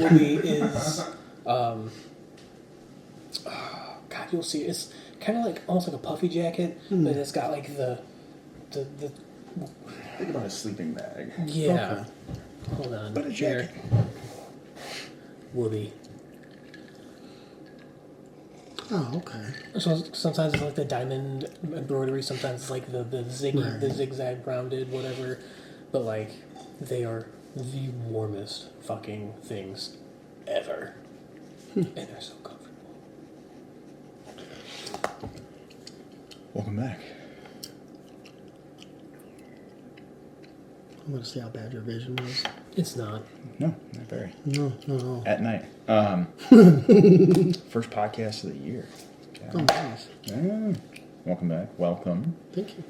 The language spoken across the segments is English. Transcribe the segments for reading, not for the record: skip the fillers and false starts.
Woody is, God, you'll see. It's kind of like almost like a puffy jacket, but it's got like the. Think about a sleeping bag. Yeah. Okay. Hold on. But a jacket. Woody. Oh, okay. So sometimes it's like the diamond embroidery, sometimes it's like the zigzag rounded, whatever. But like, they are the warmest fucking things ever. And they're so comfortable. Welcome back. I'm going to see how bad your vision was. It's not. No, not very. No. At night. First podcast of the year. Oh, nice. Welcome back. Welcome. Thank you.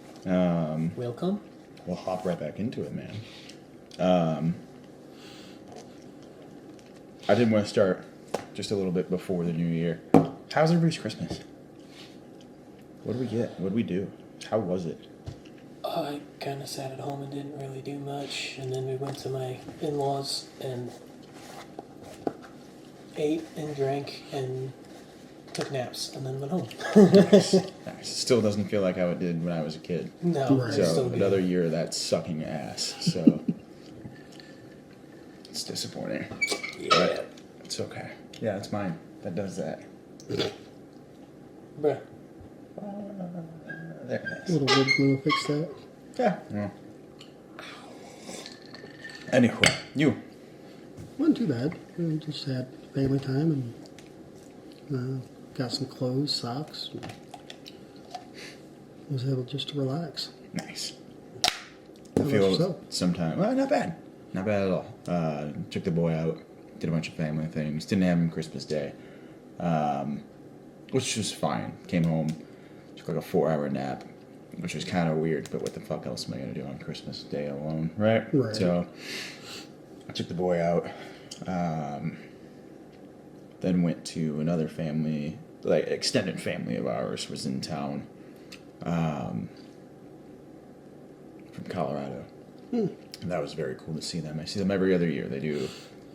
Welcome. We'll hop right back into it, man. I did want to start just a little bit before the new year. How's everybody's Christmas? What did we get? What did we do? How was it? I kind of sat at home and didn't really do much, and then we went to my in-laws and ate and drank and took naps, and then went home. Nice. Still doesn't feel like how it did when I was a kid. No, Right. it's So still good. another year of that sucking ass. So it's disappointing. Yeah. But it's okay. Yeah, it's mine. That does that. Bruh. There it A is. little wood glue will fix that. Yeah. Well. Anyway, you. Wasn't too bad. We just had family time and got some clothes, socks. And was able just to relax. Nice. How I about feel yourself? sometimes. Well, not bad. Not bad at all. Took the boy out. Did a bunch of family things. Didn't have him Christmas Day. Which was fine. Came home. Took like a 4-hour nap. Which was kind of weird, but what the fuck else am I going to do on Christmas Day alone, right? Right. So, I took the boy out. Then went to another family, like extended family of ours was in town. From Colorado. And that was very cool to see them. I see them every other year. They do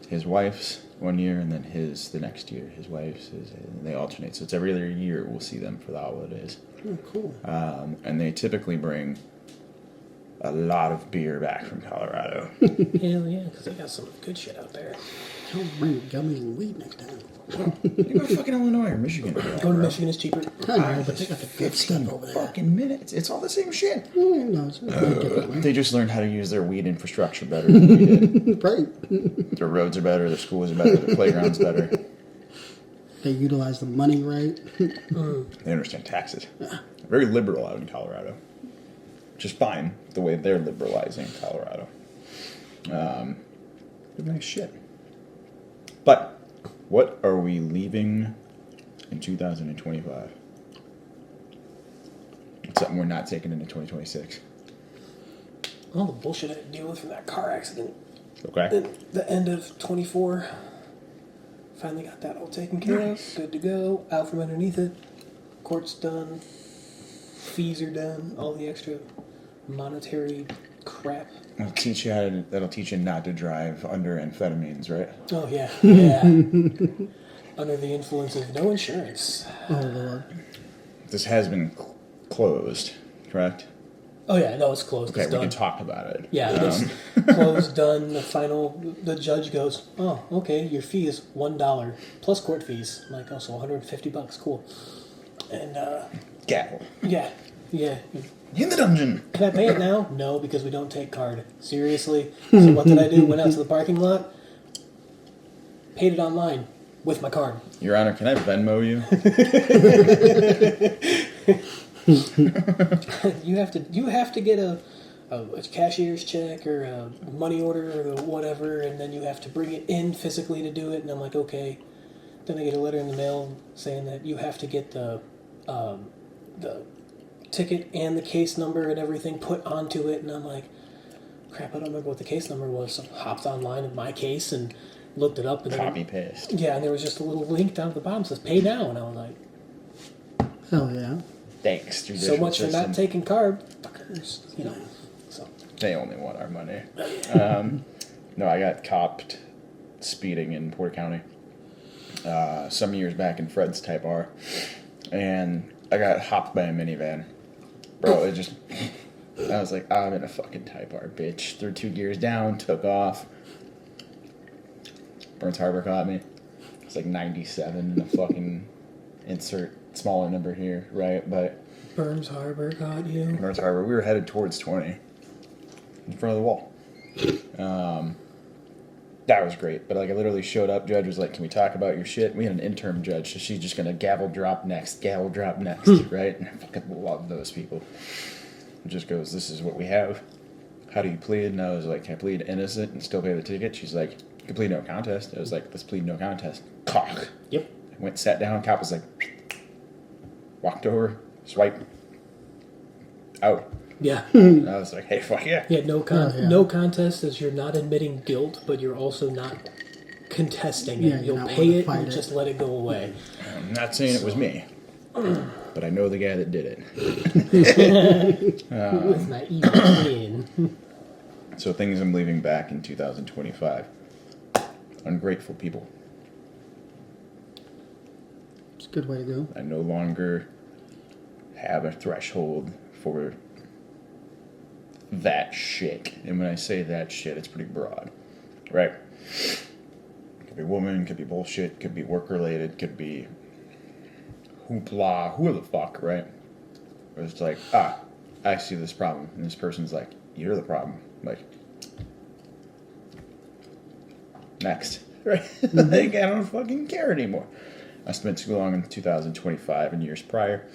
his wife's one year and then his the next year. His wife's, and they alternate. So it's every other year we'll see them for the holidays. Oh, cool. And they typically bring a lot of beer back from Colorado. Hell yeah, because they got some good shit out there. Don't bring gummies and weed next time. You go to fucking Illinois or Michigan. Going to Michigan is cheaper. I know, but they got the good stuff over there. Fucking minutes. It's all the same shit. No, it's not different. They just learned how to use their weed infrastructure better than we did. Right. Their roads are better, their schools are better, their playgrounds better. They utilize the money right. They understand taxes. Very liberal out in Colorado. Which is fine, the way they're liberalizing Colorado. Good nice shit. But, what are we leaving in 2025? It's something we're not taking into 2026. All the bullshit I had to deal with from that car accident. Okay? At the end of 24. Finally got that all taken care of. Good to go. Out from underneath it. Court's done. Fees are done. All the extra monetary crap. That'll teach you not to drive under amphetamines, right? Oh, yeah. Yeah. Under the influence of no insurance. Oh, Lord. This has been closed, correct? Oh, yeah. No, it's closed. Okay, It's we done. can talk about it. Yeah, it's closed, done. The judge goes, oh, okay, your fee is $1 plus court fees. I'm like, oh, so $150, cool. And, Gavel. yeah. In the dungeon. Can I pay it now? No, because we don't take card. Seriously? So what did I do? Went out to the parking lot, paid it online with my card. Your Honor, can I Venmo you? You have to get a cashier's check or a money order or whatever, and then you have to bring it in physically to do it. And I'm like, okay. Then I get a letter in the mail saying that you have to get the ticket and the case number and everything put onto it. And I'm like, crap, I don't remember what the case number was. So I hopped online in my case and looked it up. And Copy paste. Yeah, and there was just a little link down at the bottom that says pay now. And I was like, Hell yeah. Thanks, so judicial much for system. not taking card. Fuckers, you know. So They only want our money. No, I got copped speeding in Porter County some years back in Fred's Type R, and I got hopped by a minivan. Bro, it just... I was like, I'm in a fucking Type R, bitch. Threw 2 gears down, took off. Burns Harbor caught me. It's like 97 in the fucking insert smaller number here, right? But Burns Harbor got you. Burns Harbor, we were headed towards 20 in front of the wall. That was great, but like I literally showed up. Judge was like, "Can we talk about your shit?" We had an interim judge, so she's just gonna gavel drop next, right? And I fucking love those people. It just goes, "This is what we have. How do you plead?" And I was like, "Can I plead innocent and still pay the ticket?" She's like, "You can plead no contest." I was like, "Let's plead no contest." Cock. Yep. I went, sat down. Cop was like, walked over, swipe, out. Yeah. And I was like, "Hey, fuck yeah." Yeah, no contest is you're not admitting guilt, but you're also not contesting Yeah, it. you're You'll not pay wanting to it fight and it. just let it go away. I'm not saying it was me, but I know the guy that did it. With my evil twin. So things I'm leaving back in 2025. Ungrateful people. It's a good way to go. I no longer have a threshold for that shit. And when I say that shit, it's pretty broad. Right? Could be woman, could be bullshit, could be work related, could be hoopla, who the fuck, right? Where it's like, I see this problem. And this person's like, you're the problem. Like, next. Right? Like, I don't fucking care anymore. I spent too long in 2025 and years prior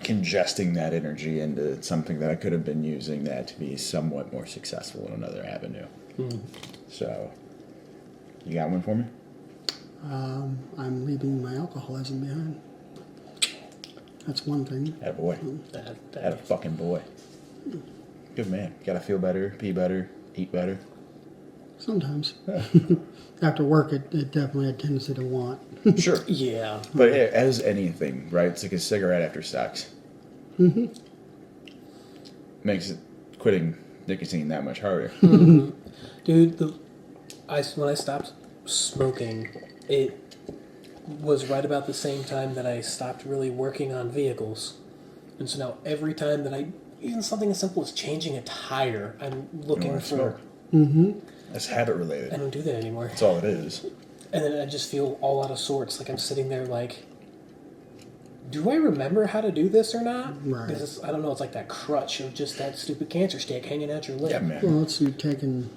congesting that energy into something that I could have been using that to be somewhat more successful in another avenue. So, you got one for me? I'm leaving my alcoholism behind. That's one thing. Attaboy. That Had a fucking boy. Good man. Gotta feel better, pee better, eat better. Sometimes. After work, it definitely had a tendency to want. Sure. yeah. But as anything, right? It's like a cigarette after sex. Mm-hmm. Makes it quitting nicotine that much harder. Dude, when I stopped smoking, it was right about the same time that I stopped really working on vehicles. And so now every time that even something as simple as changing a tire, I'm looking wanna for... smoke. That's habit I related. don't do that anymore. That's all it is. And then I just feel all out of sorts. Like I'm sitting there like, do I remember how to do this or not? Right. Because I don't know, it's like that crutch of just that stupid cancer stick hanging out your lip. Yeah, man. Well, it's you taking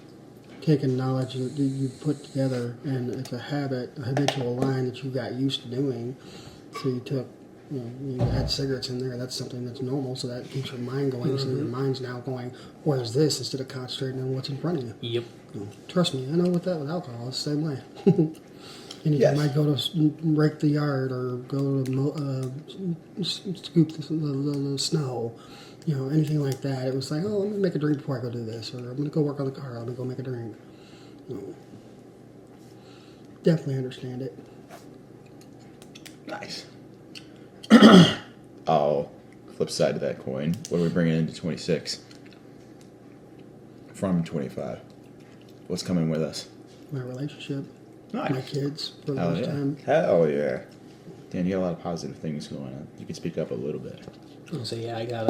knowledge that you put together, and it's a habit, a habitual line that you got used to doing. So you took, you had cigarettes in there. That's something that's normal, so that keeps your mind going. So your mind's now going, where's this, instead of concentrating on what's in front of you. Yep. Trust me, I know with alcohol, it's the same way. Yes. Anytime I go to rake the yard or go to scoop the snow, anything like that, it was like, oh, let me make a drink before I go do this, or I'm going to go work on the car, let me go make a drink. Definitely understand it. Nice. Flip side to that coin. What are we bringing into 26? From 25. What's coming with us? My relationship, Nice. my kids, for the Hell first yeah. time. Hell yeah. Dan, you got a lot of positive things going on. You can speak up a little bit. So yeah, I got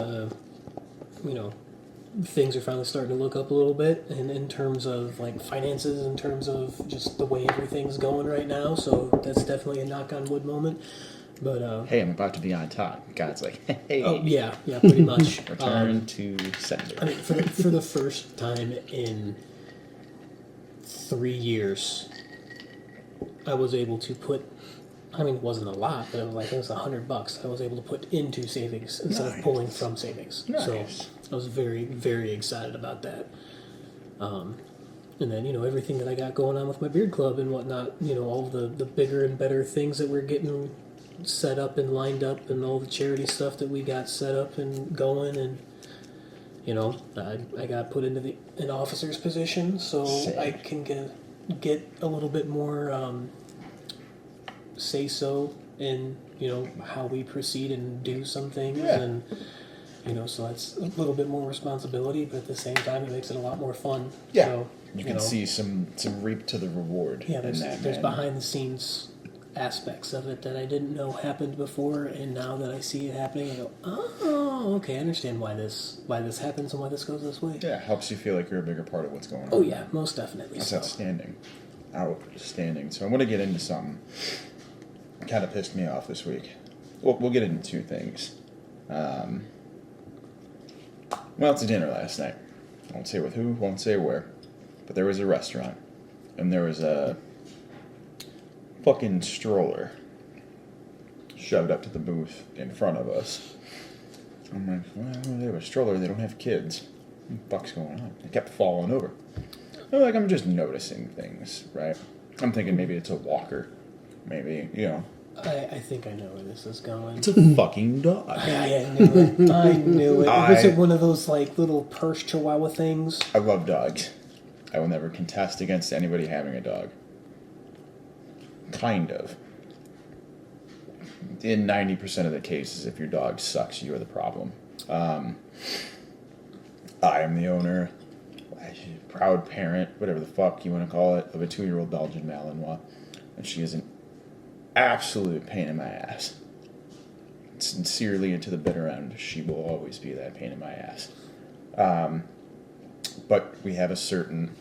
things are finally starting to look up a little bit, and in terms of like finances, in terms of just the way everything's going right now. So that's definitely a knock on wood moment. But Hey, I'm about to be on top. God's like, hey. oh yeah, pretty much. Return to sender. I mean, for the first time in 3 years, I was able to put. I mean, it wasn't a lot, but it was $100. I was able to put into savings instead of pulling from savings. Nice. So I was very, very excited about that. And then, everything that I got going on with my beard club and whatnot, all the bigger and better things that we're getting set up and lined up, and all the charity stuff that we got set up and going, and I got put into an officer's position, so Sick. I can get a little bit more say so in how we proceed and do some things, Yeah. and so that's a little bit more responsibility, but at the same time it makes it a lot more fun. Yeah. So You can know? see some reap to the reward. Yeah, in that there's man. behind the scenes aspects of it that I didn't know happened before, and now that I see it happening, I go, oh, okay, I understand why this happens and why this goes this way. Yeah, it helps you feel like you're a bigger part of what's going on. Oh yeah, most definitely. That's So. outstanding. Outstanding. So I'm going to get into something kind of pissed me off this week. We'll get into two things. Well, it's a dinner last night. I won't say with who, won't say where. But there was a restaurant. And there was a fucking stroller shoved up to the booth in front of us. I'm like, well, they have a stroller, they don't have kids. What the fuck's going on? It kept falling over. I'm just noticing things, right? I'm thinking maybe it's a walker. Maybe, I think I know where this is going. It's a fucking dog. I knew it. I knew it. Was it one of those like little purse chihuahua things? I love dogs. I will never contest against anybody having a dog. Kind of. In 90% of the cases, if your dog sucks, you're the problem. I am the owner, proud parent, whatever the fuck you want to call it, of a 2-year-old Belgian Malinois. And she is an absolute pain in my ass. Sincerely and to the bitter end, she will always be that pain in my ass. But we have a certain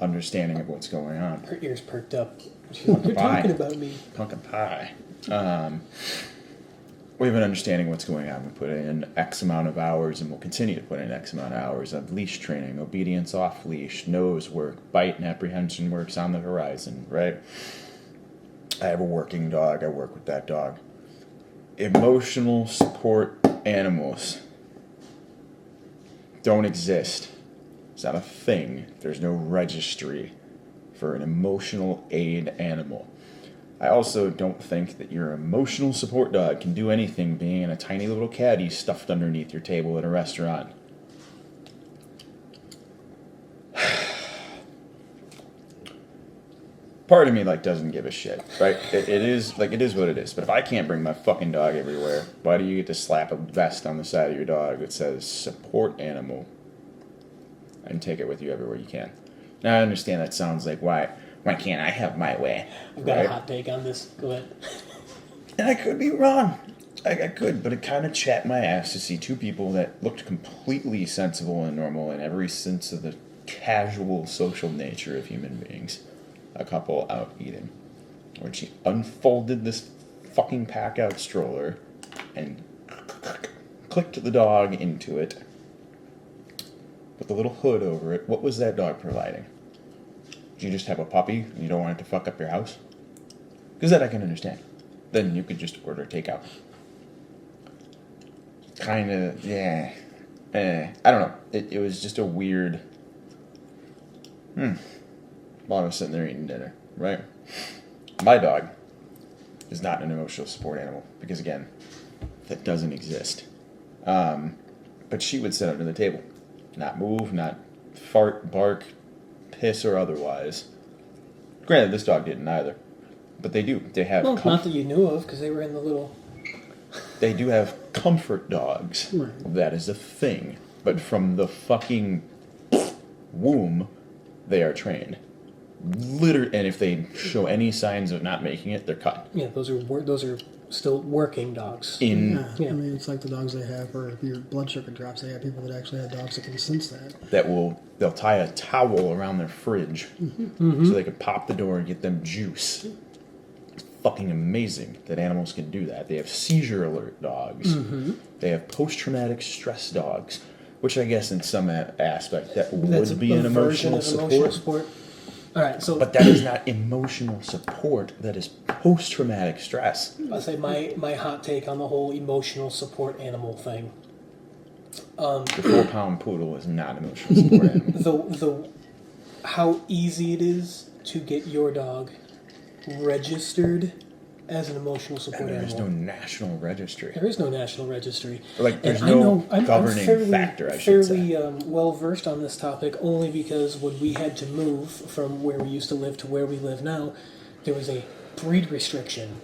understanding of what's going on. Her ears perked up. She's like, you're talking about me. Pumpkin pie. We have an understanding of what's going on. We put in X amount of hours, and we'll continue to put in X amount of hours of leash training, obedience off leash, nose work, bite and apprehension works on the horizon, right? I have a working dog. I work with that dog. Emotional support animals don't exist. It's not a thing. There's no registry for an emotional aid animal. I also don't think that your emotional support dog can do anything being in a tiny little caddy stuffed underneath your table at a restaurant. Part of me doesn't give a shit, right? It is what it is. But if I can't bring my fucking dog everywhere, why do you get to slap a vest on the side of your dog that says support animal and take it with you everywhere you can? Now I understand that sounds like why can't I have my way? I've got a hot take on this. Go ahead. And I could be wrong. I could, but it kind of chapped my ass to see two people that looked completely sensible and normal in every sense of the casual social nature of human beings. A couple out eating. When she unfolded this fucking pack-out stroller and clicked the dog into it with a little hood over it, what was that dog providing? Do you just have a puppy and you don't want it to fuck up your house? Because that I can understand. Then you could just order takeout. Kind of, yeah. I don't know. It was just a weird... While I was sitting there eating dinner, right? My dog is not an emotional support animal. Because, again, that doesn't exist. But she would sit under the table. Not move, not fart, bark, piss, or otherwise. Granted, this dog didn't either. But they do. They have... not that you knew of, because they were in the little... They do have comfort dogs. Right. That is a thing. But from the fucking womb, they are trained. And if they show any signs of not making it, they're cut. Yeah, those are still working dogs. Yeah. Yeah. I mean, it's like the dogs they have, or if your blood sugar drops, they have people that actually have dogs that can sense that. They'll tie a towel around their fridge so they can pop the door and get them juice. It's fucking amazing that animals can do that. They have seizure alert dogs. They have post-traumatic stress dogs, which I guess in some aspect that would be an emotional support. All right, so But that is not emotional support. That is post-traumatic stress. I'll say my hot take on the whole emotional support animal thing. The 4-pound poodle is not an emotional support animal. The how easy it is to get your dog registered as an emotional support There's animal. no national registry. There is no national registry. There's And no I'm governing factor, I should say. fairly well versed on this topic only because when we had to move from where we used to live to where we live now, there was a breed restriction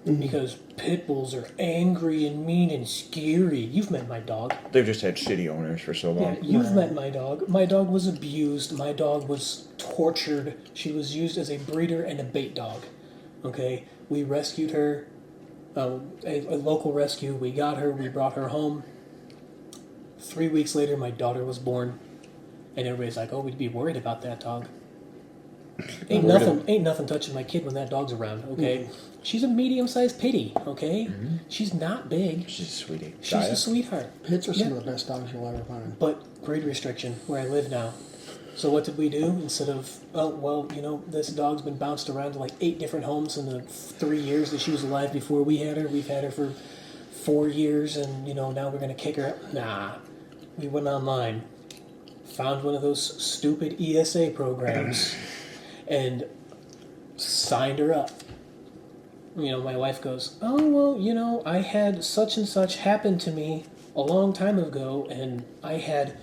because pit bulls are angry and mean and scary. You've met my dog. They've just had shitty owners for so long. Yeah, you've met my dog. My dog was abused. My dog was tortured. She was used as a breeder and a bait dog. Okay? We rescued her. A local rescue. We got her. We brought her home. 3 weeks later, my daughter was born. And everybody's like, oh, we'd be worried about that dog. Ain't nothing touching my kid when that dog's around, okay? She's a medium-sized pitty, okay? She's not big. She's a sweetie. She's a sweetheart. Pits are some of the best dogs you'll ever find. But grade restriction, where I live now. So what did we do? Instead of, this dog's been bounced around to like 8 different homes in the 3 years that she was alive before we had her. We've had her for 4 years, and, now we're going to kick her out. Nah. We went online, found one of those stupid ESA programs, and signed her up. My wife goes, oh, well, I had such and such happen to me a long time ago, and I had,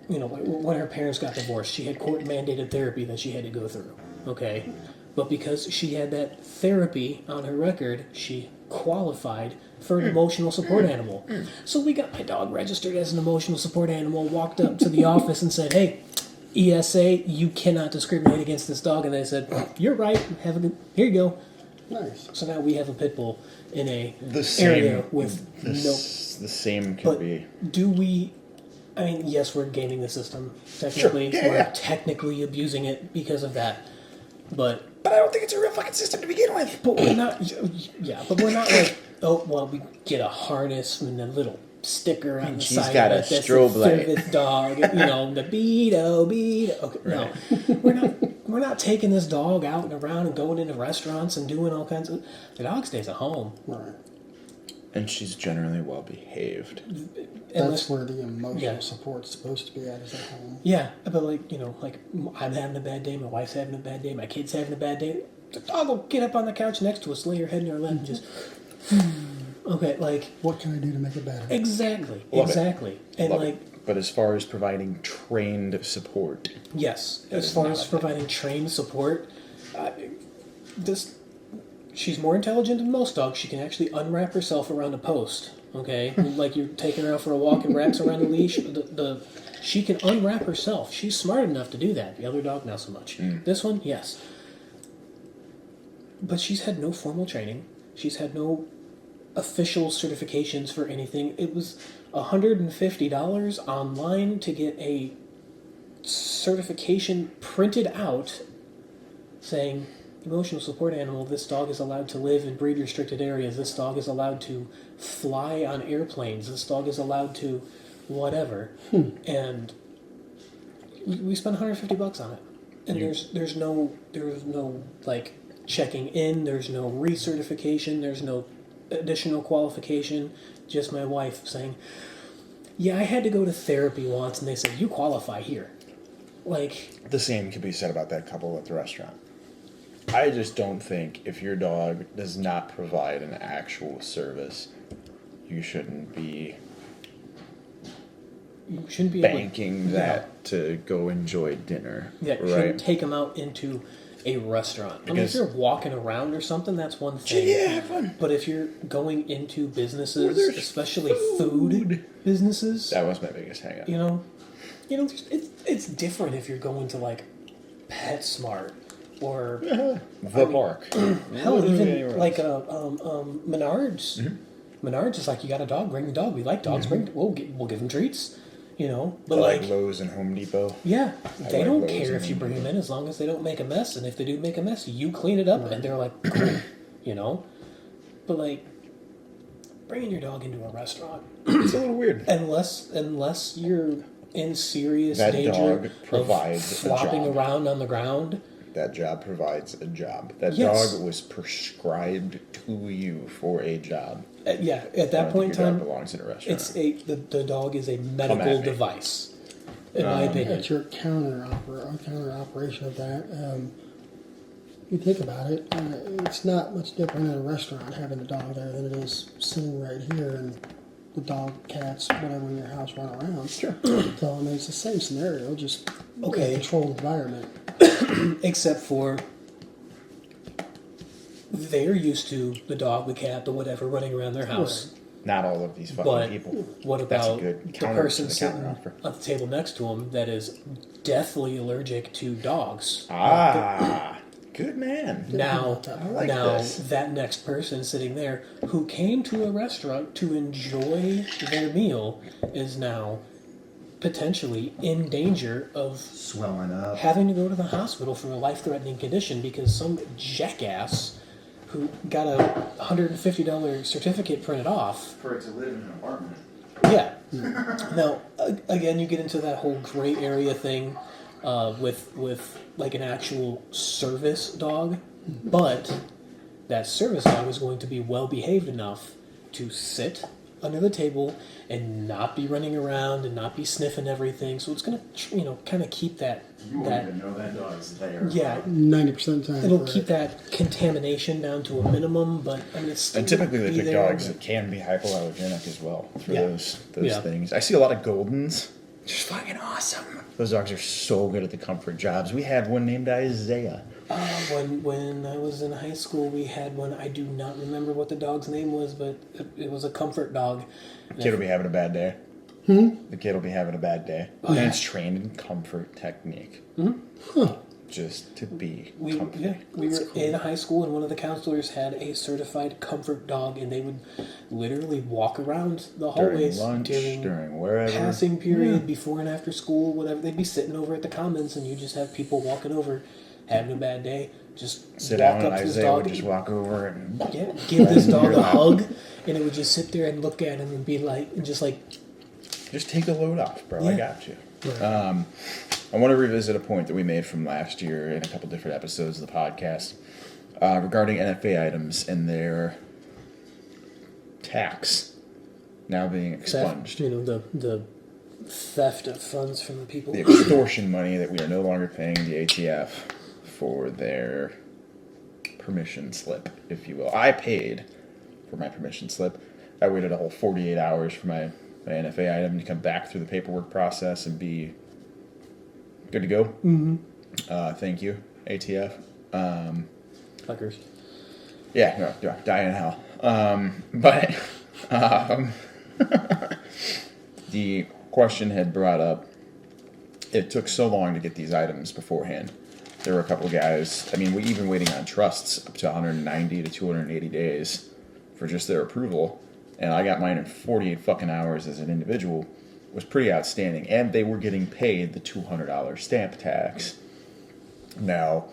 when her parents got divorced, she had court-mandated therapy that she had to go through, okay? But because she had that therapy on her record, she qualified for an emotional support animal. So we got my dog registered as an emotional support animal, walked up to the office and said, hey, ESA, you cannot discriminate against this dog. And they said, you're right, here you go. Nice. So now we have a pit bull in a area with the same could be. Do we? I mean, yes, we're gaming the system. Technically, Sure. we're technically abusing it because of that. But I don't think it's a real fucking system to begin with. But we're not. Yeah, but we're not like, oh well, we get a harness and a little sticker on the She's side got of a it. That's strobe the light. this dog. The beat. Okay, Right. no, we're not taking this dog out and around and going into restaurants and doing all kinds of. The dog stays at home. Right. And she's generally well behaved. That's where the emotional support's supposed to be at, is at home. Yeah, but like I'm having a bad day, my wife's having a bad day, my kid's having a bad day. The dog will get up on the couch next to us, lay her head in our lap, and just. Okay, like. What can I do to make it better? Exactly. Love exactly. It. And Love like. it. But as far as providing trained support. Yes, that as is far not as a thing. providing trained support, she's more intelligent than most dogs. She can actually unwrap herself around a post. Okay, like you're taking her out for a walk and wraps around the leash. She can unwrap herself. She's smart enough to do that. The other dog, not so much. This one, yes. But she's had no formal training. She's had no official certifications for anything. It was $150 online to get a certification printed out saying, emotional support animal, this dog is allowed to live in breed restricted areas, this dog is allowed to fly on airplanes, this dog is allowed to whatever. And we spent $150 on it. And there's no like checking in, there's no recertification, there's no additional qualification, just my wife saying, yeah, I had to go to therapy once and they said, you qualify here. Like, The same could be said about that couple at the restaurant. I just don't think if your dog does not provide an actual service, you shouldn't be banking that to go enjoy dinner. Yeah, you shouldn't take them out into a restaurant. I mean, if you're walking around or something, that's one thing. Yeah, have fun. But if you're going into businesses, especially food businesses, That was my biggest hang up. it's different if you're going to like PetSmart or The park. hell, even Anywhere like else. Menards. Menards is like, you got a dog, bring the dog. We like dogs, we'll give them treats. But I like Lowe's and Home Depot. yeah, they like don't Lowe's care and if you bring them in as long as they don't make a mess. And if they do make a mess, you clean it up, and they're like, cool, But like, bringing your dog into a restaurant, It's a little weird. unless you're in serious That danger dog provides of a flopping job. around on the ground. That job provides a job. That Yes. dog was prescribed to you for a job. At I that don't point in think your dog time, belongs in a restaurant. it's the dog is a at medical me. device, in my opinion. At your counter operation of that, you think about it, it's not much different in a restaurant having a dog there than it is sitting right here and the dog, cats, whatever in your house run around. Sure. So, I mean, it's the same scenario, just Okay. a controlled environment. Except for they're used to the dog, the cat, the whatever running around their house. Not all of these fucking But people. what That's a about good the counter person to the sitting counteroffer. at the table next to him that is deathly allergic to dogs? Ah, good man. Now, I like now this. that next person sitting there who came to a restaurant to enjoy their meal is now potentially in danger of Swelling up. having to go to the hospital for a life-threatening condition because some jackass who got a $150 certificate printed off. For it to live in an apartment. Yeah. Now, again, you get into that whole gray area thing with like an actual service dog, but that service dog is going to be well behaved enough to sit under the table and not be running around and not be sniffing everything. So it's going to, kind of keep that You won't even know that dog's there. yeah. 90% of the time. It'll correct. keep that contamination down to a minimum, but I mean, it's still And typically they be pick there. dogs that can be hypoallergenic as well for Yeah. those Yeah. things. I see a lot of Goldens. Just fucking awesome. Those dogs are so good at the comfort jobs. We had one named Isaiah. When I was in high school, we had one. I do not remember what the dog's name was, but it was a comfort dog. The kid will be having a bad day. The kid will be having a bad day. And it's trained in comfort technique. Just to be We comfy. we were in high school, and one of the counselors had a certified comfort dog, and they would literally walk around the During hallways lunch, during wherever. passing period, before and after school, whatever. They'd be sitting over at the commons, and you just have people walking over, having a bad day. Just Sit walk down and up to this Isaiah dog, would just walk over and yeah, give this dog Your a lap. hug, and it would just sit there and look at him and be like, and just like, just take the load off, bro. I Yeah. got you. I want to revisit a point that we made from last year in a couple different episodes of the podcast regarding NFA items and their tax now being expunged. the theft of funds from the people. The extortion money that we are no longer paying the ATF for their permission slip, if you will. I paid for my permission slip. I waited a whole 48 hours for my NFA item to come back through the paperwork process and be good to go. Mm-hmm. Thank you, ATF. Fuckers. Yeah, no, die in hell. But the question had brought up, it took so long to get these items beforehand. There were a couple of guys, I mean, we even waiting on trusts up to 190 to 280 days for just their approval. And I got mine in 48 fucking hours as an individual. It was pretty outstanding. And they were getting paid the $200 stamp tax. Now,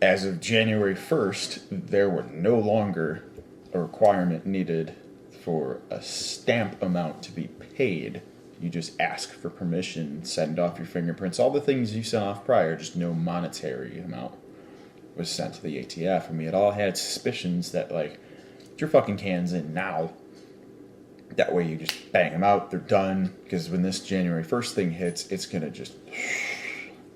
as of January 1st, there were no longer a requirement needed for a stamp amount to be paid. You just ask for permission, send off your fingerprints, all the things you sent off prior, just no monetary amount was sent to the ATF. And we had all had suspicions that, like, get your fucking cans in now. That way you just bang them out, they're done. Because when this January 1st thing hits, it's going to just...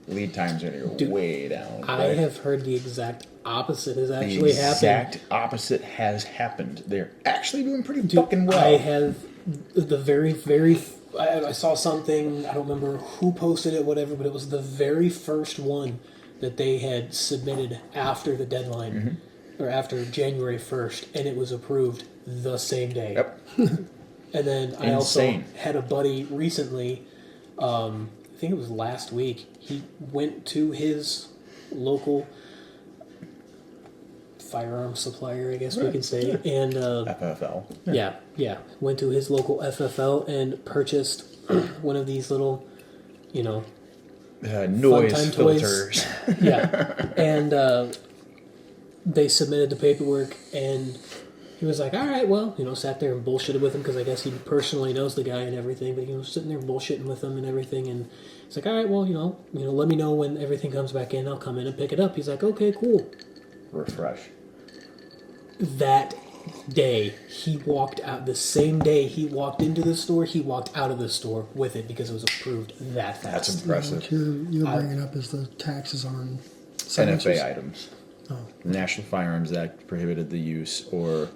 lead times are going to go Dude, way down. I have heard the exact opposite has The actually happened. exact opposite has happened. They're actually doing pretty fucking well. I have the very. I saw something. I don't remember who posted it, whatever, but it was the very first one that they had submitted after the deadline, or after January 1st, and it was approved the same day. Yep. And then I also Insane. had a buddy recently. I think it was last week. He went to his local firearm supplier, I guess we can say, and FFL. yeah, went to his local FFL and purchased one of these little, Noise Fun time filters. yeah, and they submitted the paperwork, and he was like, all right, well, sat there and bullshitted with him because I guess he personally knows the guy and everything, but he was sitting there bullshitting with him and everything, and he's like, all right, well, let me know when everything comes back in, I'll come in and pick it up. He's like, okay, cool. Refresh. That day, he walked out, the same day he walked into the store, he walked out of the store with it because it was approved that fast. That's impressive. What you're bringing up is the taxes on silencers. NFA items. Oh. The National Firearms Act prohibited the use or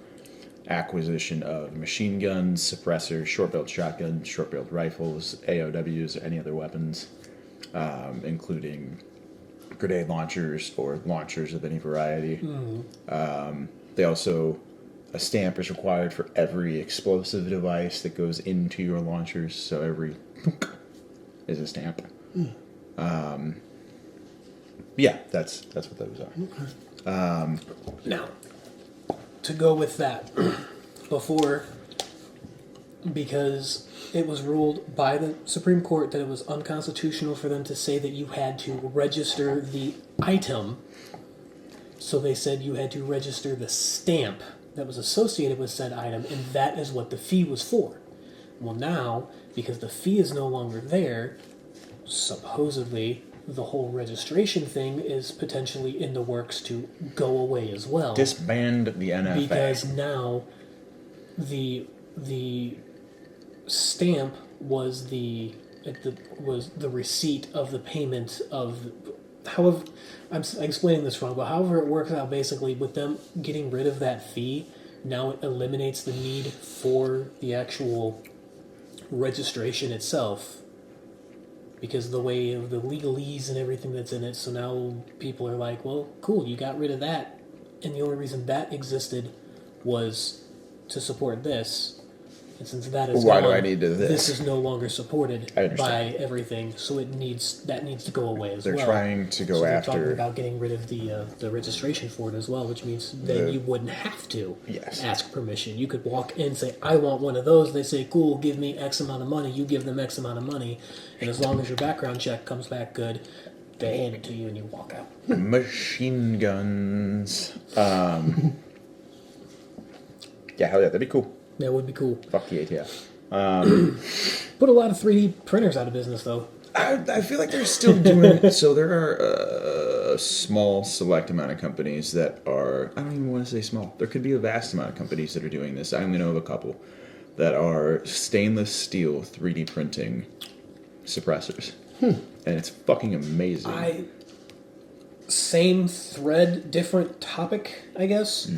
acquisition of machine guns, suppressors, short-barreled shotguns, short-barreled rifles, AOWs, or any other weapons, including grenade launchers or launchers of any variety. They also, a stamp is required for every explosive device that goes into your launchers, so every is a stamp. Yeah, that's what those are. Now, to go with that, before, because it was ruled by the Supreme Court that it was unconstitutional for them to say that you had to register the item, so they said you had to register the stamp that was associated with said item, and that is what the fee was for. Well, now, because the fee is no longer there, supposedly the whole registration thing is potentially in the works to go away as well. Disband the NFA. Because now the stamp was the receipt of the payment of. However, I'm explaining this wrong, but however it works out, basically with them getting rid of that fee, now it eliminates the need for the actual registration itself, because of the way of the legalese and everything that's in it. So now people are like, well, cool, you got rid of that, and the only reason that existed was to support this. And since that is Why gone, do I need this? This is no longer supported I understand. by everything, so it needs to go away as They're well. trying to go so after. They're talking about getting rid of the registration for it as well, which means then you wouldn't have to ask permission. You could walk in and say, I want one of those. They say, cool, give me X amount of money. You give them X amount of money. And as long as your background check comes back good, they hand it to you and you walk out. Machine guns. Yeah, hell yeah, that'd be cool. That would be cool. Fuck the ATF. Put a lot of 3D printers out of business, though. I feel like they're still doing it. So there are a small select amount of companies that are, I don't even want to say small. There could be a vast amount of companies that are doing this. I only know of a couple that are stainless steel 3D printing suppressors. And it's fucking amazing. Same thread, different topic, I guess.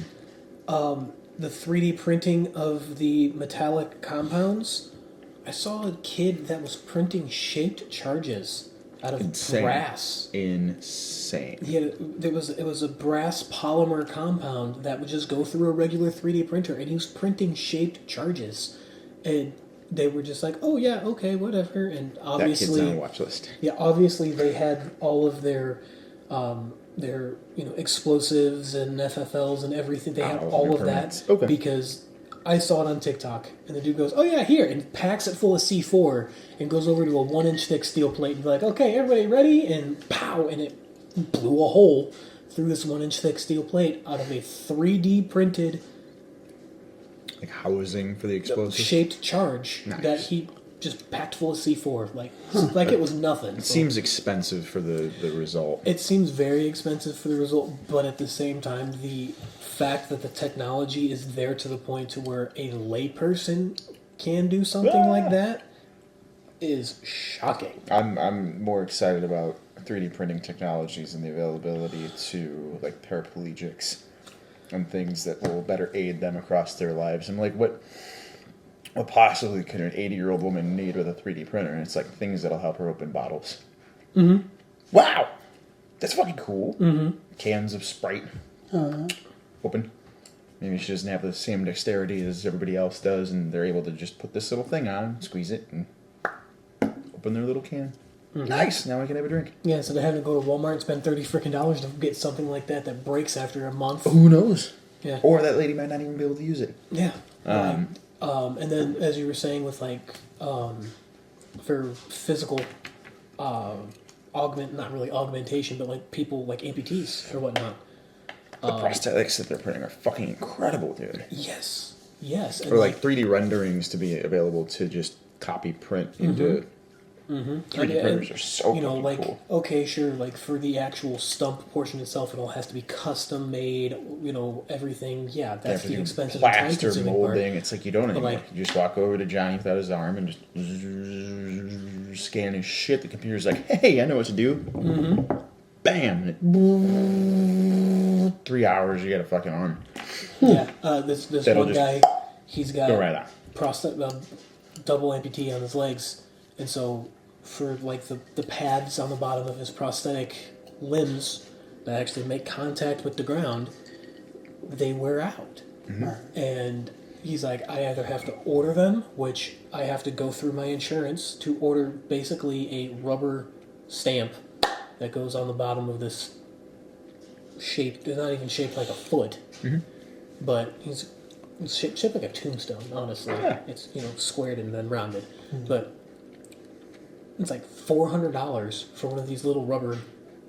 The 3D printing of the metallic compounds. I saw a kid that was printing shaped charges out of brass. Insane. It was a brass polymer compound that would just go through a regular 3D printer, and he was printing shaped charges. And they were just like, oh yeah, okay, whatever. And obviously, that kid's on a watch list. Yeah, obviously they had all of their explosives and FFLs and everything. They had all of that because I saw it on TikTok, and the dude goes, oh yeah, here, and packs it full of C4 and goes over to a 1-inch thick steel plate and be like, okay, everybody ready? And pow, and it blew a hole through this 1-inch thick steel plate out of a 3D printed like housing for the explosive shaped charge that he just packed full of C4, like it was nothing. It seems expensive for the result. It seems very expensive for the result, but at the same time, the fact that the technology is there to the point to where a layperson can do something like that is shocking. I'm more excited about 3D printing technologies and the availability to like paraplegics and things that will better aid them across their lives. And like what possibly could an 80-year-old woman need with a 3D printer? And it's like things that'll help her open bottles. Mm-hmm. Wow! That's fucking cool. Mm-hmm. Cans of Sprite. Open. Maybe she doesn't have the same dexterity as everybody else does, and they're able to just put this little thing on, squeeze it, and open their little can. Mm-hmm. Nice! Now I can have a drink. Yeah, instead of having to go to Walmart and spend $30 freaking to get something like that breaks after a month. Who knows? Yeah. Or that lady might not even be able to use it. Yeah. And then, as you were saying, with for physical not really augmentation, but like people like amputees or whatnot. The prosthetics that they're printing are fucking incredible, dude. Yes. And or like 3D renderings to be available to just copy print into 3D printers are so cool. Okay, sure, like for the actual stump portion itself, it all has to be custom made, everything. Yeah, that's the expensive and time consuming part. Molding. It's like you don't anymore. You just walk over to Johnny without his arm and just scan his shit. The computer's like, hey, I know what to do. Mm-hmm. Bam! 3 hours, you got a fucking arm. Yeah, this one guy, he's got double amputee on his legs, and so for like the pads on the bottom of his prosthetic, limbs that actually make contact with the ground, they wear out. And he's like, I either have to order them, which I have to go through my insurance to order basically a rubber stamp that goes on the bottom of this shape. They're not even shaped like a foot, but it's shaped like a tombstone, honestly. Yeah. It's, squared and then rounded. But it's like $400 for one of these little rubber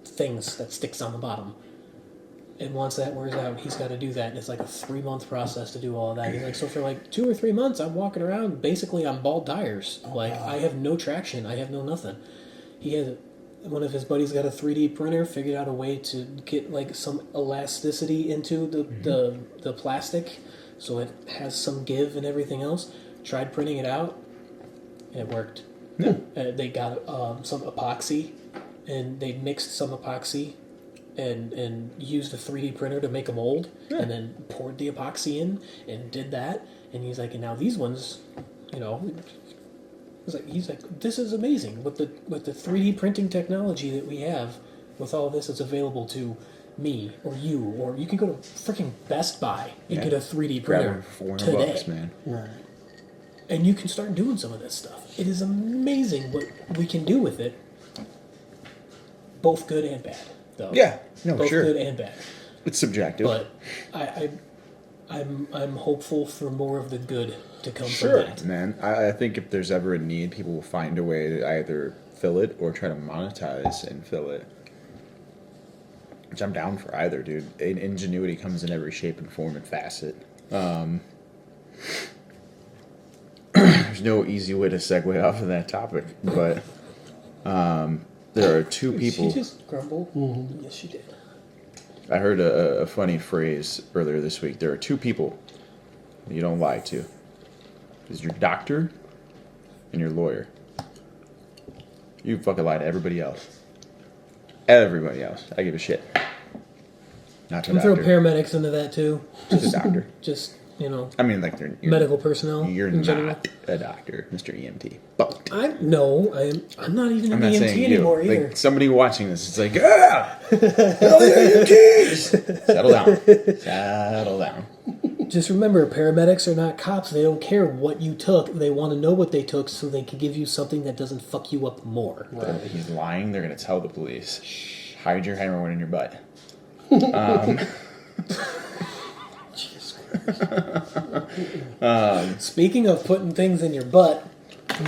things that sticks on the bottom. And once that wears out, he's got to do that. And it's like a 3-month process to do all of that. He's like, so for like 2 or 3 months, I'm walking around basically on bald tires. I have no traction. I have no nothing. He has one of his buddies got a 3D printer, figured out a way to get like some elasticity into the plastic, so it has some give and everything else. Tried printing it out, and it worked. Yeah. They got some epoxy, and they mixed some epoxy and used a 3D printer to make a mold, and then poured the epoxy in and did that. And he's like, and now these ones, he's like, this is amazing with the 3D printing technology that we have. With all this, it's available to me or you, or you can go to freaking Best Buy and get a 3D printer today, $400, man. Right. and you can start doing some of this stuff. It is amazing what we can do with it, both good and bad. Though. Yeah, no, both sure. good and bad. It's subjective. But I'm hopeful for more of the good to come Sure, from that. man. I think if there's ever a need, people will find a way to either fill it or try to monetize and fill it. Which I'm down for either, dude. Ingenuity comes in every shape and form and facet. There's no easy way to segue off of that topic, but there are two people. She just grumbled. Mm-hmm. Yes, she did. I heard a funny phrase earlier this week. There are two people that you don't lie to. It's your doctor and your lawyer. You fucking lie to everybody else. Everybody else. I give a shit. Not to I'm the throw doctor. paramedics into that too. Just a doctor. Just I mean, like, you're medical personnel. You're in general. not a doctor, Mr. EMT. But I'm not even I'm an not EMT saying you. anymore either. Like, somebody watching this, it's like, hell yeah, EMTs! Settle down. Settle down. Just remember, paramedics are not cops. They don't care what you took. They want to know what they took so they can give you something that doesn't fuck you up more. But if he's lying, they're going to tell the police. Hide your heroin in your butt. Jesus Speaking of putting things in your butt,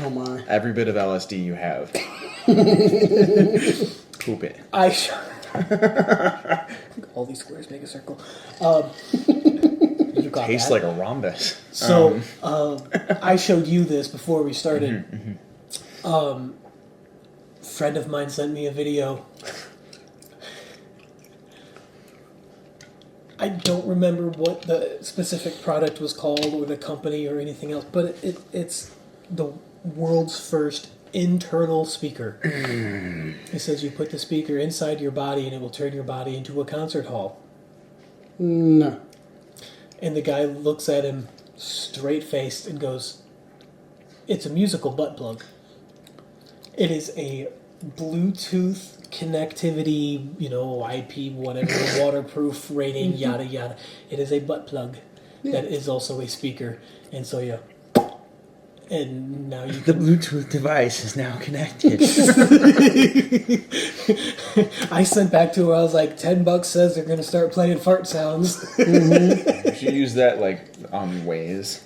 Oh my. Every bit of LSD you have. Poop it. all these squares make a circle. You got Tastes that. like a rhombus. So I showed you this before we started. Friend of mine sent me a video. I don't remember what the specific product was called or the company or anything else, but it's the world's first internal speaker. It says you put the speaker inside your body and it will turn your body into a concert hall. No. And the guy looks at him straight-faced and goes, "It's a musical butt plug." It is a Bluetooth connectivity, IP, whatever, waterproof rating, yada yada. It is a butt plug that is also a speaker. And so, yeah. And now you The Bluetooth device is now connected. I sent back to her, I was like, $10 says they're going to start playing fart sounds. You should use that, on Waze.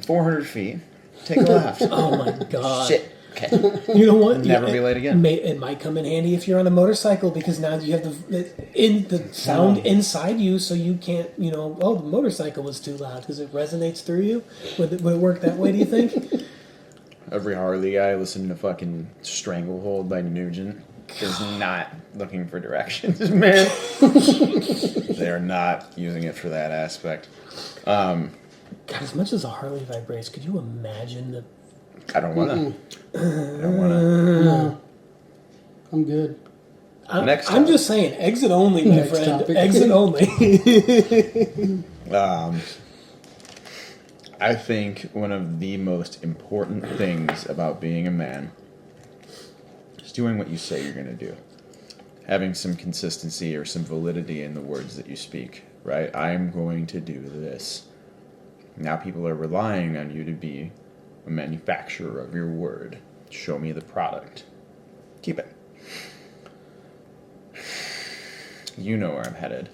400 feet. Take a left. Oh my god. Shit. Okay. You know what? Never be late again. It might come in handy if you're on a motorcycle because now you have the sound inside you, so you can't. The motorcycle was too loud because it resonates through you. Would it work that way? Do you think? Every Harley guy listening to fucking Stranglehold by Nugent is not looking for directions, man. They are not using it for that aspect. God, as much as a Harley vibrates, could you imagine the? I don't wanna. I don't wanna. No. I'm good. Next I'm topic. just saying, exit only, my Next friend. topic. Exit only. I think one of the most important things about being a man is doing what you say you're gonna do. having some consistency or some validity in the words that you speak, right? I'm going to do this. Now people are relying on you to be a manufacturer of your word. Show me the product. Keep it. You know where I'm headed.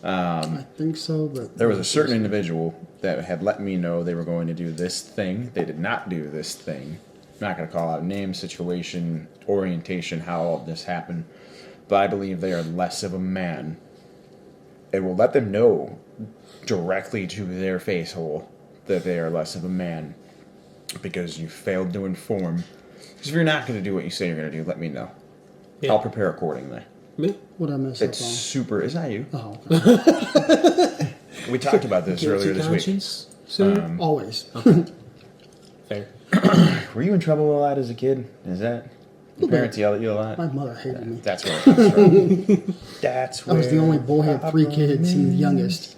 I think so, but There was a certain individual that had let me know they were going to do this thing. They did not do this thing. I'm not going to call out name, situation, orientation, how all this happened. But I believe they are less of a man. It will let them know directly to their face hole that they are less of a man because you failed to inform. Because if you're not going to do what you say you're going to do, let me know. Yeah. I'll prepare accordingly. Me? what I mess It's up on. super. Is that you? Oh, okay. We talked about this earlier this week. conscience, sir? Always. Fair. Were you in trouble a lot as a kid? Is that your parents yelled at you a lot? My mother hated me. That's where it comes from. That's I where was the only boy, had 3 kids, he was the youngest.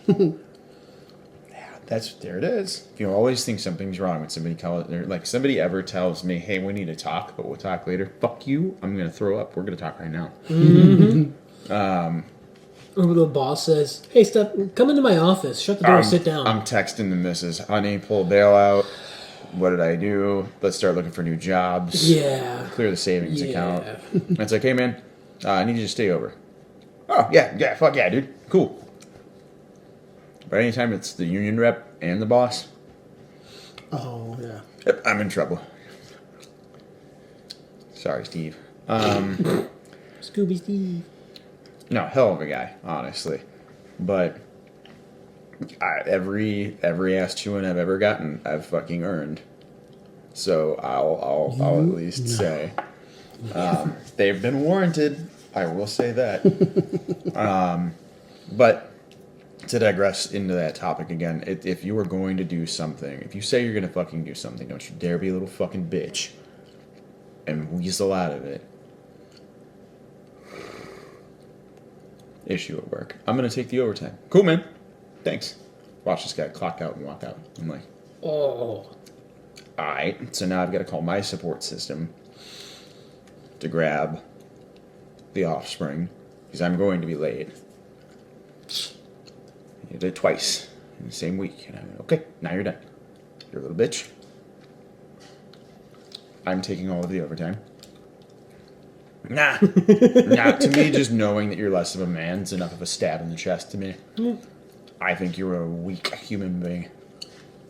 There it is. If you always think something's wrong when somebody somebody ever tells me, "Hey, we need to talk, but we'll talk later." Fuck you! I'm gonna throw up. We're gonna talk right now. Or the boss says, "Hey, stop! Come into my office. Shut the door. Sit down." I'm texting the missus, "Honey, pull a bailout. What did I do? Let's start looking for new jobs. Yeah. Clear the savings Yeah. account." And it's like, "Hey, man, I need you to stay over." Oh yeah, fuck yeah, dude, cool. But anytime it's the union rep and the boss, Oh, yeah. yep, I'm in trouble. Sorry, Steve. Scooby Steve. No, hell of a guy, honestly. But every S2E2 I've ever gotten, I've fucking earned. So I'll at least say they've been warranted. I will say that. But to digress into that topic again, if you are going to do something, if you say you're going to fucking do something, don't you dare be a little fucking bitch and weasel out of it. Issue at work. I'm going to take the overtime. Cool, man. Thanks. Watch this guy clock out and walk out. I'm like, Oh. alright. So now I've got to call my support system to grab the offspring because I'm going to be late. You did it twice in the same week. And I went, okay, now you're done. You're a little bitch. I'm taking all of the overtime. Nah. To me, just knowing that you're less of a man is enough of a stab in the chest to me. I think you're a weak human being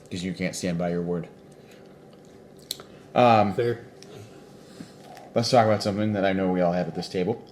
because you can't stand by your word. Fair. Let's talk about something that I know we all have at this table.